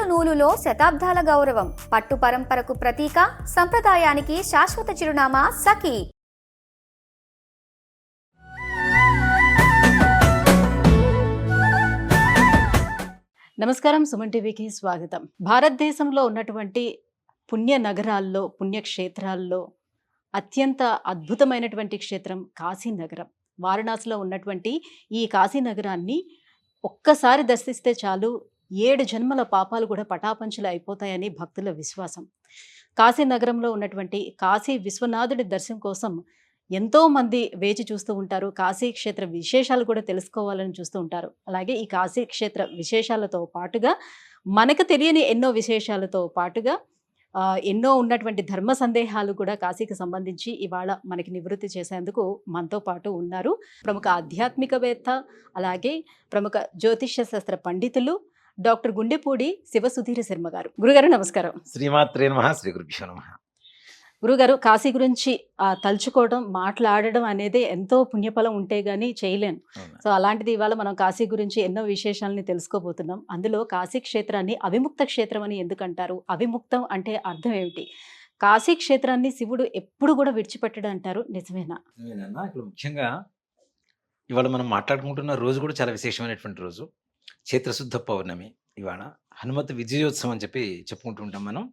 నూలులో శతాబ్దాల గౌరవం, పట్టు పరంపరకు ప్రతీక, సంప్రదాయానికి శాశ్వత చిరునామా సఖీ. నమస్కారం, సుమన్ టీవీకి స్వాగతం. భారతదేశంలో ఉన్నటువంటి పుణ్య నగరాల్లో, పుణ్యక్షేత్రాల్లో అత్యంత అద్భుతమైనటువంటి క్షేత్రం కాశీనగరం. వారణాసిలో ఉన్నటువంటి ఈ కాశీనగరాన్ని ఒక్కసారి దర్శిస్తే చాలు 7 జన్మల పాపాలు కూడా పటాపంచలు అయిపోతాయని భక్తుల విశ్వాసం. కాశీనగరంలో ఉన్నటువంటి కాశీ విశ్వనాథుడి దర్శనం కోసం ఎంతో మంది వేచి చూస్తూ ఉంటారు. కాశీ క్షేత్ర విశేషాలు కూడా తెలుసుకోవాలని చూస్తూ ఉంటారు. అలాగే ఈ కాశీ క్షేత్ర విశేషాలతో పాటుగా మనకు తెలియని ఎన్నో విశేషాలతో పాటుగా ఎన్నో ఉన్నటువంటి ధర్మ సందేహాలు కూడా కాశీకి సంబంధించి ఇవాళ మనకి నివృత్తి చేసేందుకు మనతో పాటు ఉన్నారు ప్రముఖ ఆధ్యాత్మికవేత్త, అలాగే ప్రముఖ జ్యోతిష్య శాస్త్ర పండితులు డాక్టర్ గుండెపూడి శివసుధీర శర్మ గారు. గురుగారు నమస్కారం. శ్రీమాత్రే నమః. శ్రీ గురుభ్యో నమః. గురుగారు, కాశీ గురించి తలుచుకోవడం, మాట్లాడడం అనేది ఎంతో పుణ్యఫలం ఉంటే గానీ చేయలేను. సో అలాంటిది ఇవాళ మనం కాశీ గురించి ఎన్నో విశేషాలని తెలుసుకోబోతున్నాం. అందులో కాశీ క్షేత్రాన్ని అవిముక్త క్షేత్రం అని ఎందుకంటారు? అవిముక్తం అంటే అర్థం ఏమిటి? కాశీ క్షేత్రాన్ని శివుడు ఎప్పుడు కూడా విడిచిపెట్టడు అంటారు, నిజమేనా? ఇక్కడ ముఖ్యంగా ఇవాళ మనం మాట్లాడుకుంటున్న రోజు కూడా చాలా విశేషమైనటువంటి రోజు. చైత్రశుద్ధ పౌర్ణమి. ఇవాళ హనుమత్ విజయోత్సవం అని చెప్పి చెప్పుకుంటూ ఉంటాం మనం.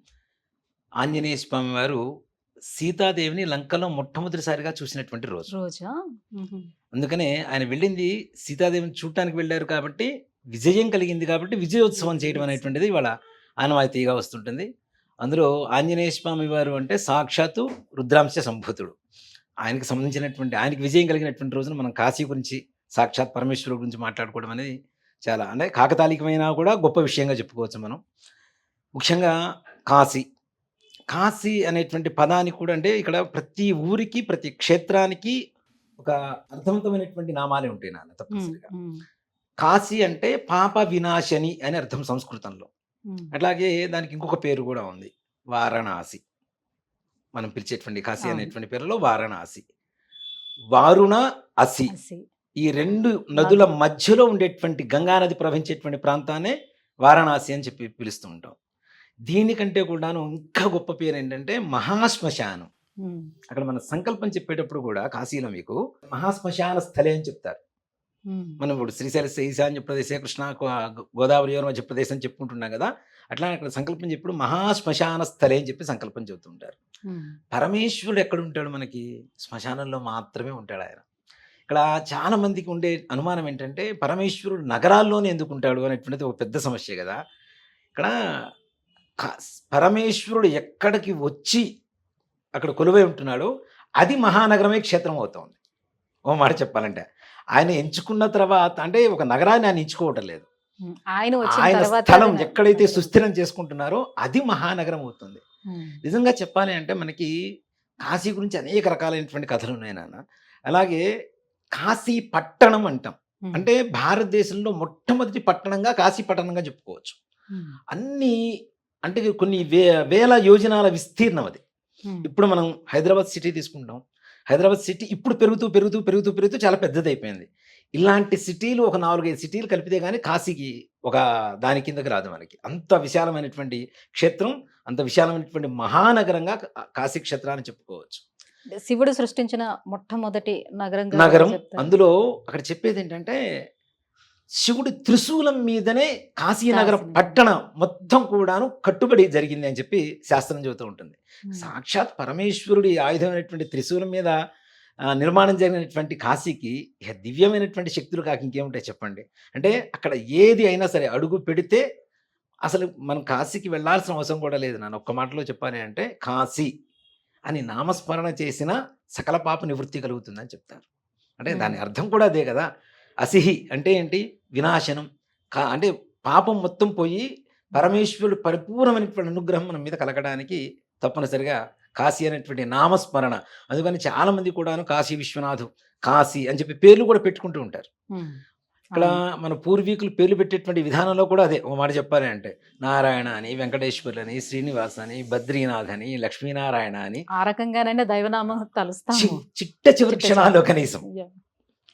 ఆంజనేయ స్వామి వారు సీతాదేవిని లంకలో మొట్టమొదటిసారిగా చూసినటువంటి రోజు. అందుకనే ఆయన వెళ్ళింది సీతాదేవిని చూడటానికి వెళ్ళారు కాబట్టి, విజయం కలిగింది కాబట్టి విజయోత్సవం చేయడం అనేటువంటిది ఇవాళ ఆనవాయితీగా వస్తుంటుంది. అందులో ఆంజనేయ స్వామి వారు అంటే సాక్షాత్తు రుద్రాంశ సంభూతుడు. ఆయనకి సంబంధించినటువంటి, ఆయనకి విజయం కలిగినటువంటి రోజున మనం కాశీ గురించి, సాక్షాత్ పరమేశ్వరుడు గురించి మాట్లాడుకోవడం అనేది చాలా అంటే కాకతాళికమైనా కూడా గొప్ప విషయంగా చెప్పుకోవచ్చు మనం. ముఖ్యంగా కాశీ కాశీ అనేటువంటి పదానికి కూడా అంటే ఇక్కడ ప్రతి ఊరికి, ప్రతి క్షేత్రానికి ఒక అర్థవంతమైనటువంటి నామాలే ఉంటాయి నాన్న తప్పనిసరిగా. కాశీ అంటే పాప వినాశని అని అర్థం సంస్కృతంలో. అట్లాగే దానికి ఇంకొక పేరు కూడా ఉంది, వారణాసి. మనం పిలిచేటువంటి కాశీ అనేటువంటి పేరులో వారణాసి, వారుణ అసి. ఈ 2 నదుల మధ్యలో ఉండేటువంటి గంగానది ప్రవహించేటువంటి ప్రాంతాన్నే వారణాసి అని చెప్పి పిలుస్తూ ఉంటాం. దీనికంటే కూడాను ఇంకా గొప్ప పేరు ఏంటంటే మహాశ్మశానం. అక్కడ మన సంకల్పం చెప్పేటప్పుడు కూడా కాశీలో మీకు మహాశ్మశాన స్థలే అని చెప్తారు. మనం ఇప్పుడు శ్రీశైల ఈశాన్య ప్రదేశ, కృష్ణ గోదావరి మధ్య ప్రదేశం చెప్పుకుంటున్నాం కదా. అట్లా అక్కడ సంకల్పం చెప్పుడు మహాశ్మశాన స్థలే అని చెప్పి సంకల్పం చెబుతుంటారు. పరమేశ్వరుడు ఎక్కడ ఉంటాడు? మనకి శ్మశానంలో మాత్రమే ఉంటాడు ఆయన. ఇక్కడ చాలా మందికి ఉండే అనుమానం ఏంటంటే పరమేశ్వరుడు నగరాల్లోనే ఎందుకు ఉంటాడు అనేటువంటిది ఒక పెద్ద సమస్య కదా. ఇక్కడ పరమేశ్వరుడు ఎక్కడికి వచ్చి అక్కడ కొలువై ఉంటున్నాడో అది మహానగరమే క్షేత్రం అవుతుంది. ఓ మాట చెప్పాలంటే ఆయన ఎంచుకున్న తర్వాత, అంటే ఒక నగరాన్ని ఆయన ఎంచుకోవటం లేదు, ఆయన స్థలం ఎక్కడైతే సుస్థిరం చేసుకుంటున్నారో అది మహానగరం అవుతుంది. నిజంగా చెప్పాలి అంటే మనకి కాశీ గురించి అనేక రకాలైనటువంటి కథలు ఉన్నాయి నాన్న. అలాగే కాశీ పట్టణం అంటాం. అంటే భారతదేశంలో మొట్టమొదటి పట్టణంగా కాశీ పట్టణంగా చెప్పుకోవచ్చు. అన్ని అంటే కొన్ని వేల యోజనాల విస్తీర్ణం అది. ఇప్పుడు మనం హైదరాబాద్ సిటీ తీసుకుంటాం. హైదరాబాద్ సిటీ ఇప్పుడు పెరుగుతూ పెరుగుతూ పెరుగుతూ పెరుగుతూ చాలా పెద్దది అయిపోయింది. ఇలాంటి సిటీలు ఒక 4-5 సిటీలు కలిపితే కానీ కాశీకి ఒక దాని కిందకి రాదు మనకి. అంత విశాలమైనటువంటి క్షేత్రం, అంత విశాలమైనటువంటి మహానగరంగా కాశీ క్షేత్రాన్ని చెప్పుకోవచ్చు. శివుడు సృష్టించిన మొట్టమొదటి నగరం. అందులో అక్కడ చెప్పేది ఏంటంటే శివుడి త్రిశూలం మీదనే కాశీనగర పట్టణం మొత్తం కూడాను కట్టుబడి జరిగింది అని చెప్పి శాస్త్రం చెబుతూ ఉంటుంది. సాక్షాత్ పరమేశ్వరుడి ఆయుధమైనటువంటి త్రిశూలం మీద నిర్మాణం జరిగినటువంటి కాశీకి దివ్యమైనటువంటి శక్తులు కాక ఇంకేముంటాయి చెప్పండి. అంటే అక్కడ ఏది అయినా సరే అడుగు పెడితే అసలు మనం కాశీకి వెళ్ళాల్సిన అవసరం కూడా లేదు. నన్ను ఒక్క మాటలో చెప్పాలి అంటే కాశీ అని నామస్మరణ చేసిన సకల పాప నివృత్తి కలుగుతుందని చెప్తారు. అంటే దాని అర్థం కూడా అదే కదా. అసిహి అంటే ఏంటి? వినాశనం. అంటే పాపం మొత్తం పోయి పరమేశ్వరుడు పరిపూర్ణమైనటువంటి అనుగ్రహం మన మీద కలగడానికి తప్పనిసరిగా కాశీ అనేటువంటి నామస్మరణ. అందుకని చాలా మంది కూడాను కాశీ విశ్వనాథు, కాశీ అని చెప్పి పేర్లు కూడా పెట్టుకుంటూ ఉంటారు. ఇక్కడ మన పూర్వీకులు పేర్లు పెట్టేటువంటి విధానంలో కూడా అదే. ఓ మాట చెప్పాలి అంటే నారాయణ అని, వెంకటేశ్వరులు అని, శ్రీనివాస్ అని, బద్రీనాథ్ అని, లక్ష్మీనారాయణ అని ఆ రకంగానైనా దైవనామం తలుస్తాము. చిట్ట చివరి క్షణాల్లో కనీసం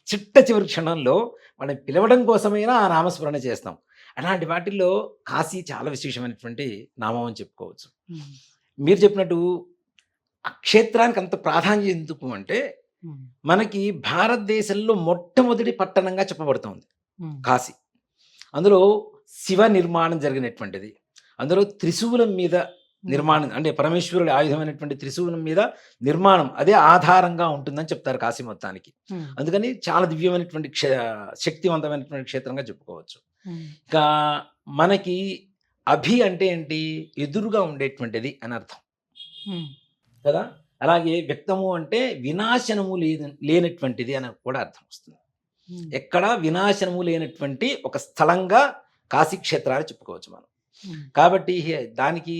చిట్ట చివరి క్షణంలో మనం పిలవడం కోసమైనా ఆ నామస్మరణ చేస్తాం. అలాంటి వాటిల్లో కాశీ చాలా విశేషమైనటువంటి నామం అని చెప్పుకోవచ్చు. ఉమ్, మీరు చెప్పినట్టు ఆ క్షేత్రానికి అంత ప్రాధాన్యత ఎందుకు అంటే ఉమ్, మనకి భారతదేశంలో మొట్టమొదటి పట్టణంగా చెప్పబడుతుంది ఉమ్, కాశీ. అందులో శివ నిర్మాణం జరిగినటువంటిది, అందులో త్రిశూలం మీద నిర్మాణం అంటే పరమేశ్వరుడి ఆయుధమైనటువంటి త్రిశూలం మీద నిర్మాణం అదే ఆధారంగా ఉంటుందని చెప్తారు కాశీ మొత్తానికి. ఉమ్, అందుకని చాలా దివ్యమైనటువంటి శక్తివంతమైనటువంటి క్షేత్రంగా చెప్పుకోవచ్చు. ఉమ్, ఇంకా మనకి అభి అంటే ఏంటి, ఎదురుగా ఉండేటువంటిది అని అర్థం ఉమ్, కదా. అలాగే వ్యక్తము అంటే వినాశనము లేనటువంటిది అని కూడా అర్థం వస్తుంది. ఉమ్, ఎక్కడ వినాశనము లేనటువంటి ఒక స్థలంగా కాశీ క్షేత్రాన్ని చెప్పుకోవచ్చు మనం. ఉమ్, కాబట్టి దానికి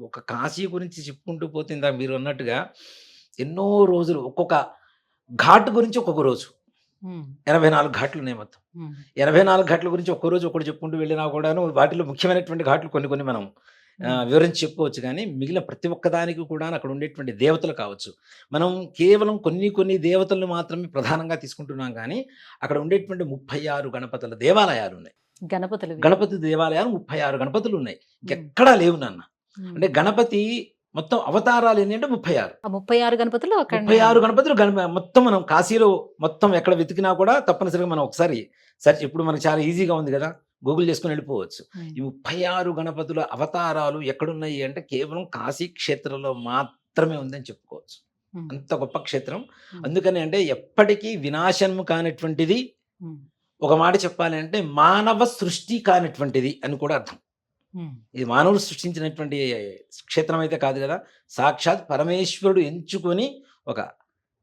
ఒక కాశీ గురించి చెప్పుకుంటూ పోతే ఇందాక మీరు అన్నట్టుగా ఎన్నో రోజులు ఒక్కొక్క ఘాట్ గురించి ఒక్కొక్క రోజు ఉమ్, 84 ఘాట్లు ఉన్నాయి మొత్తం. ఉమ్, 84 ఘాట్ల గురించి ఒక్కో రోజు ఒకటి చెప్పుకుంటూ వెళ్ళినా కూడాను వాటిలో ముఖ్యమైనటువంటి ఘాట్లు కొన్ని మనం వివరించి చెప్పుకోవచ్చు. కానీ మిగిలిన ప్రతి ఒక్కదానికి కూడా అక్కడ ఉండేటువంటి దేవతలు కావచ్చు, మనం కేవలం కొన్ని దేవతలను మాత్రమే ప్రధానంగా తీసుకుంటున్నాం. కానీ అక్కడ ఉండేటువంటి 36 గణపతుల దేవాలయాలు ఉన్నాయి. గణపతులు గణపతి దేవాలయాలు 36 గణపతులు ఉన్నాయి, ఎక్కడా లేవు నాన్న. అంటే గణపతి మొత్తం అవతారాలు ఎన్ని అంటే 36. 36 గణపతులు అక్కడ 36 గణపతులు మొత్తం మనం కాశీలో మొత్తం ఎక్కడ వెతికినా కూడా తప్పనిసరిగా మనం ఒకసారి సెర్చ్, ఇప్పుడు మనకు చాలా ఈజీగా ఉంది కదా, గూగుల్ చేసుకుని వెళ్ళిపోవచ్చు. ఈ 36 గణపతుల అవతారాలు ఎక్కడున్నాయి అంటే కేవలం కాశీ క్షేత్రంలో మాత్రమే ఉందని చెప్పుకోవచ్చు. అంత గొప్ప క్షేత్రం. అందుకని అంటే ఎప్పటికీ వినాశనము కానటువంటిది, ఒక మాట చెప్పాలి అంటే మానవ సృష్టి కానటువంటిది అని కూడా అర్థం. ఇది మానవుడు సృష్టించినటువంటి క్షేత్రం అయితే కాదు కదా, సాక్షాత్ పరమేశ్వరుడు ఎంచుకొని ఒక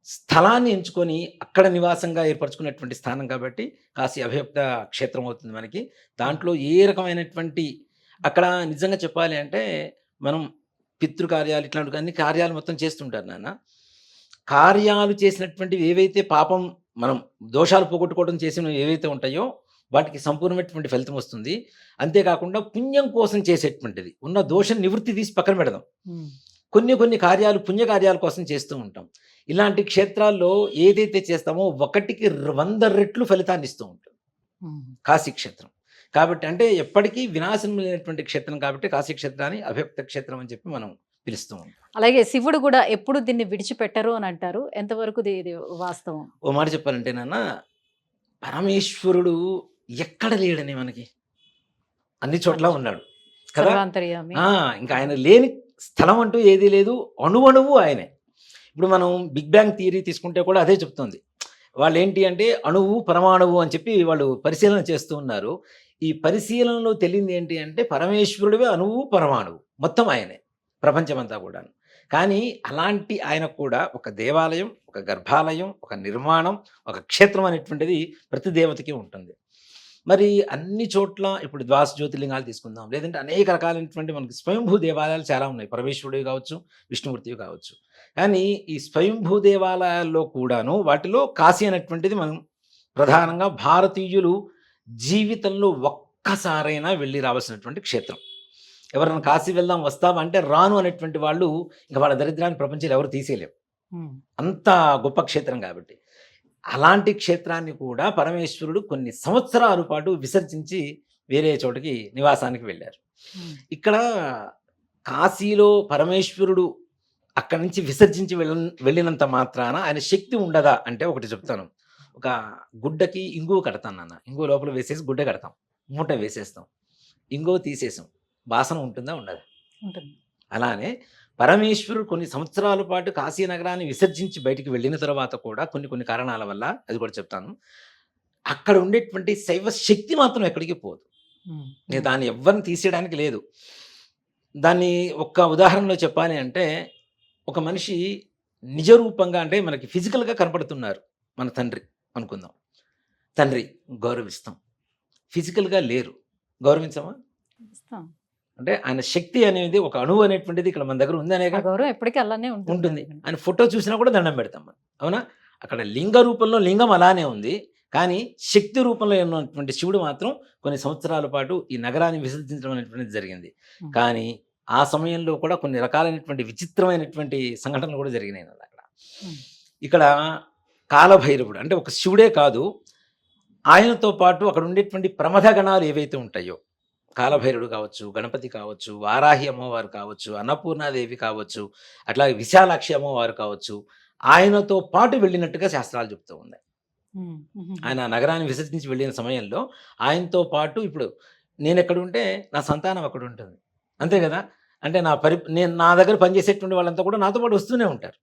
స్థలాన్ని ఎంచుకొని అక్కడ నివాసంగా ఏర్పరచుకున్నటువంటి స్థానం కాబట్టి కాశీ అభయప్త క్షేత్రం అవుతుంది మనకి. దాంట్లో ఏ రకమైనటువంటి అక్కడ నిజంగా చెప్పాలి అంటే మనం పితృకార్యాలు ఇట్లాంటి అన్ని కార్యాలు మొత్తం చేస్తుంటారు నాన్న. కార్యాలు చేసినటువంటివి ఏవైతే పాపం మనం దోషాలు పోగొట్టుకోవడం చేసినవి ఏవైతే ఉంటాయో వాటికి సంపూర్ణమైనటువంటి ఫలితం వస్తుంది. అంతేకాకుండా పుణ్యం కోసం చేసేటువంటిది ఉన్న దోషం నివృత్తి తీసి పక్కన పెడదాం. కొన్ని కార్యాలు పుణ్యకార్యాల కోసం చేస్తూ ఉంటాం. ఇలాంటి క్షేత్రాల్లో ఏదైతే చేస్తామో 1కి 100 రెట్లు ఫలితాన్ని ఇస్తూ ఉంటుంది కాశీ క్షేత్రం. కాబట్టి అంటే ఎప్పటికీ వినాశనం లేనటువంటి క్షేత్రం కాబట్టి కాశీ క్షేత్రాన్ని అభయక్త క్షేత్రం అని చెప్పి మనం పిలుస్తూ ఉంటాం. అలాగే శివుడు కూడా ఎప్పుడు దీన్ని విడిచిపెట్టరు అని అంటారు, ఎంతవరకు ఇది వాస్తవం? ఓ మాట చెప్పాలంటే నాన్న, పరమేశ్వరుడు ఎక్కడ లేడని మనకి అన్ని చోట్ల ఉన్నాడు కదా. సర్వాంతర్యామి. ఇంకా ఆయన లేని స్థలం అంటూ ఏదీ లేదు, అణువణువు ఆయనే. ఇప్పుడు మనం బిగ్ బ్యాంగ్ థియరీ తీసుకుంటే కూడా అదే చెప్తుంది. వాళ్ళు ఏంటి అంటే అణువు పరమాణువు అని చెప్పి వాళ్ళు పరిశీలన చేస్తూ ఉన్నారు. ఈ పరిశీలనలో తెలియంది ఏంటి అంటే పరమేశ్వరుడివే అణువు పరమాణువు మొత్తం ఆయనే, ప్రపంచమంతా కూడా. కానీ అలాంటి ఆయనకు కూడా ఒక దేవాలయం, ఒక గర్భాలయం, ఒక నిర్మాణం, ఒక క్షేత్రం అనేటువంటిది ప్రతి దేవతకి ఉంటుంది. మరి అన్ని చోట్ల ఇప్పుడు ద్వాస జ్యోతిర్లింగాలు తీసుకుందాం, లేదంటే అనేక రకాలైనటువంటి మనకి స్వయంభూ దేవాలయాలు చాలా ఉన్నాయి, పరమేశ్వరుడివి కావచ్చు, విష్ణుమూర్తివి కావచ్చు. కానీ ఈ స్వయంభూ దేవాలయాల్లో కూడాను వాటిలో కాశీ అనేటువంటిది మనం ప్రధానంగా భారతీయులు జీవితంలో ఒక్కసారైనా వెళ్ళి రావాల్సినటువంటి క్షేత్రం. ఎవరైనా కాశీ వెళ్దాం వస్తావా అంటే రాను అనేటువంటి వాళ్ళు ఇంకా వాళ్ళ దరిద్రాన్ని ప్రపంచంలో ఎవరు తీసేయలేవు, అంత గొప్ప క్షేత్రం కాబట్టి. అలాంటి క్షేత్రాన్ని కూడా పరమేశ్వరుడు కొన్ని సంవత్సరాల పాటు విసర్జించి వేరే చోటకి నివాసానికి వెళ్ళారు. ఇక్కడ కాశీలో పరమేశ్వరుడు అక్కడి నుంచి విసర్జించి వెళ్ళినంత మాత్రాన ఆయన శక్తి ఉండదా అంటే ఒకటి చెప్తాను. ఒక గుడ్డకి ఇంగువ కడతాను నాన్న, ఇంగువ లోపల వేసేసి గుడ్డ కడతాం, మూట వేసేస్తాం, ఇంగువ తీసేసాం, వాసన ఉంటుందా ఉండదా? ఉంటుంది. అలానే పరమేశ్వరుడు కొన్ని సంవత్సరాల పాటు కాశీ నగరాన్ని విసర్జించి బయటికి వెళ్ళిన తర్వాత కూడా కొన్ని కారణాల వల్ల, అది కూడా చెప్తాను, అక్కడ ఉండేటువంటి శైవ శక్తి మాత్రం ఎక్కడికి పోదు. దాన్ని ఎవ్వరిని తీసేయడానికి లేదు. దాన్ని ఒక్క ఉదాహరణలో చెప్పాలి అంటే ఒక మనిషి నిజరూపంగా అంటే మనకి ఫిజికల్గా కనపడుతున్నారు, మన తండ్రి అనుకుందాం, తండ్రి గౌరవిస్తాం, ఫిజికల్గా లేరు, గౌరవించమా? అంటే ఆయన శక్తి అనేది ఒక అణువు అనేటువంటిది ఇక్కడ మన దగ్గర ఉందనే గౌరవం ఎప్పటికీ అలానే ఉంటుంది. ఆయన ఫోటో చూసినా కూడా దండం పెడతాం మనం, అవునా? అక్కడ లింగ రూపంలో లింగం అలానే ఉంది, కానీ శక్తి రూపంలో ఉన్నటువంటి శివుడు మాత్రం కొన్ని సంవత్సరాల పాటు ఈ నగరాన్ని విసర్జించడం అనేటువంటిది జరిగింది. కానీ ఆ సమయంలో కూడా కొన్ని రకాలైనటువంటి విచిత్రమైనటువంటి సంఘటనలు కూడా జరిగినాయి అక్కడ. ఇక్కడ కాలభైరవుడు అంటే ఒక శివుడే కాదు, ఆయనతో పాటు అక్కడ ఉండేటువంటి ప్రమథ గణాలు ఏవైతే ఉంటాయో కాలభైరుడు కావచ్చు, గణపతి కావచ్చు, వారాహి అమ్మవారు కావచ్చు, అన్నపూర్ణాదేవి కావచ్చు, అట్లాగే విశాలాక్షి అమ్మవారు కావచ్చు, ఆయనతో పాటు వెళ్ళినట్టుగా శాస్త్రాలు చెప్తూ ఉన్నాయి. ఆయన ఆ నగరాన్ని విసర్జించి వెళ్ళిన సమయంలో ఆయనతో పాటు ఇప్పుడు నేను ఎక్కడుంటే నా సంతానం అక్కడ ఉంటుంది. అంతే కదా! అంటే నేను నా దగ్గర పనిచేసేటువంటి వాళ్ళంతా కూడా నాతో పాటు వస్తూనే ఉంటారు.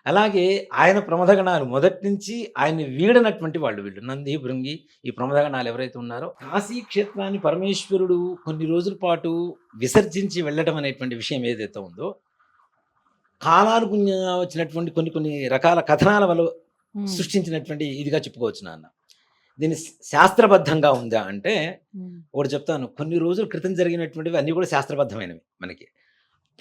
అలాగే ఆయన ప్రమథగణాలు మొదటి నుంచి ఆయన్ని వీడనటువంటి వాళ్ళు వీళ్ళు నంది, భృంగి ఈ ప్రమథగణాలు ఎవరైతే ఉన్నారో కాశీ క్షేత్రాన్ని పరమేశ్వరుడు కొన్ని రోజుల పాటు విసర్జించి వెళ్ళడం అనేటువంటి విషయం ఏదైతే ఉందో కాలానుగుణ్యంగా వచ్చినటువంటి కొన్ని రకాల కథనాల వల్ల సృష్టించినటువంటి ఇదిగా చెప్పుకోవచ్చు నాన్న. దీన్ని శాస్త్రబద్ధంగా ఉందా అంటే ఒకటి చెప్తాను. కొన్ని రోజుల క్రితం జరిగినటువంటివి అన్నీ కూడా శాస్త్రబద్ధమైనవి. మనకి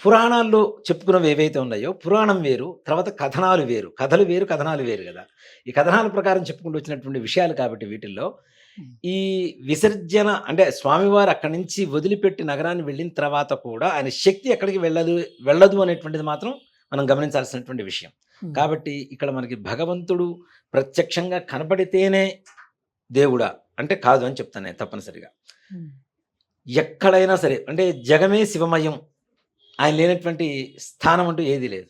పురాణాల్లో చెప్పుకున్నవి ఏవైతే ఉన్నాయో పురాణం వేరు, తర్వాత కథనాలు వేరు, కథలు వేరు, కథనాలు వేరు కదా. ఈ కథనాల ప్రకారం చెప్పుకుంటూ వచ్చినటువంటి విషయాలు కాబట్టి వీటిల్లో ఈ విసర్జన అంటే స్వామివారు అక్కడి నుంచి వదిలిపెట్టి నగరాన్ని వెళ్ళిన తర్వాత కూడా ఆయన శక్తి ఎక్కడికి వెళ్ళదు అనేటువంటిది మాత్రం మనం గమనించాల్సినటువంటి విషయం. కాబట్టి ఇక్కడ మనకి భగవంతుడు ప్రత్యక్షంగా కనబడితేనే దేవుడా అంటే కాదు అని చెప్తాను నేను తప్పనిసరిగా. ఎక్కడైనా సరే అంటే జగమే శివమయం, ఆయన లేనటువంటి స్థానం అంటూ ఏదీ లేదు.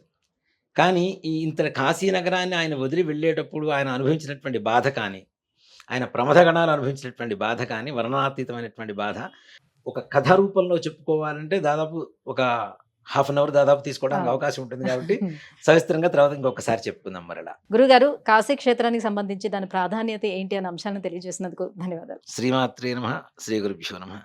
కానీ ఈ ఇంత కాశీ నగరాన్ని ఆయన వదిలి వెళ్ళేటప్పుడు ఆయన అనుభవించినటువంటి బాధ కానీ, ఆయన ప్రమథగణాలు అనుభవించినటువంటి బాధ కానీ వర్ణనాతీతమైనటువంటి బాధ ఒక కథ రూపంలో చెప్పుకోవాలంటే దాదాపు ఒక హాఫ్ అన్ అవర్ దాదాపు తీసుకోవడానికి అవకాశం ఉంటుంది. కాబట్టి సవిస్తరంగా తర్వాత ఇంకొకసారి చెప్పుకుందాం. మరలా గురుగారు, కాశీ క్షేత్రానికి సంబంధించి దాని ప్రాధాన్యత ఏంటి అనే అంశాలను తెలియజేసినందుకు ధన్యవాదాలు. శ్రీమాత్రే నమః. శ్రీ గురుభ్యో నమః.